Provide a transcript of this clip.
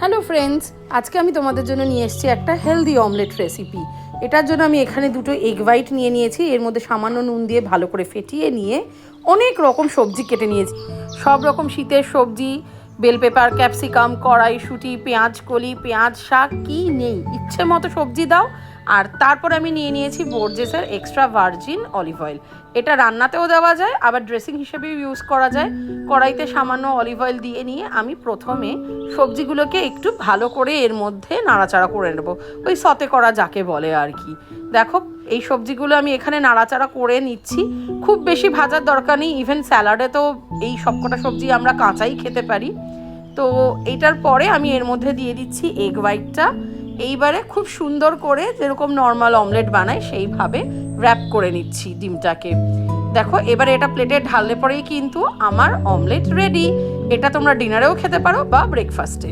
Hello friends, আজকে আমি তোমাদের জন্য নিয়ে এসেছি একটা হেলদি অমলেট রেসিপি। এটার জন্য আমি এখানে দুটো এগ হোয়াইট নিয়ে নিয়েছি। এর মধ্যে সামান্য নুন দিয়ে ভালো করে ফেটিয়ে নিয়ে অনেক রকম সবজি কেটে নিয়েছি। সব রকম শীতের সবজি, বেল পেপার, ক্যাপসিকাম, কড়াইশুঁটি, পেঁয়াজ কলি, পেঁয়াজ শাক, কি নেই ইচ্ছে মতো সবজি দাও। আর তারপর আমি নিয়ে নিয়েছি বোর্জেসের এক্সট্রা ভার্জিন অলিভ অয়েল। এটা রান্নাতেও দেওয়া যায়, আবার ড্রেসিং হিসেবেও ইউজ করা যায়। কড়াইতে সামান্য অলিভ অয়েল দিয়ে নিয়ে আমি প্রথমে সবজিগুলোকে একটু ভালো করে এর মধ্যে নাড়াচাড়া করে নেব, ওই সতে করা যাকে বলে আর কি। দেখো, এই সবজিগুলো আমি এখানে নাড়াচাড়া করে নিচ্ছি। খুব বেশি ভাজার দরকার নেই, ইভেন স্যালাডে তো এই সবকটা সবজি আমরা কাঁচাই খেতে পারি। তো এইটার পরে আমি এর মধ্যে দিয়ে দিচ্ছি এগ হোয়াইটটা। এইবারে খুব সুন্দর করে যেরকম নর্মাল অমলেট বানাই সেইভাবে র্যাপ করে নিচ্ছি ডিমটাকে। দেখো, এবারে এটা প্লেটে ঢাললে পরেই কিন্তু আমার অমলেট রেডি। এটা তোমরা ডিনারেও খেতে পারো বা ব্রেকফাস্টে।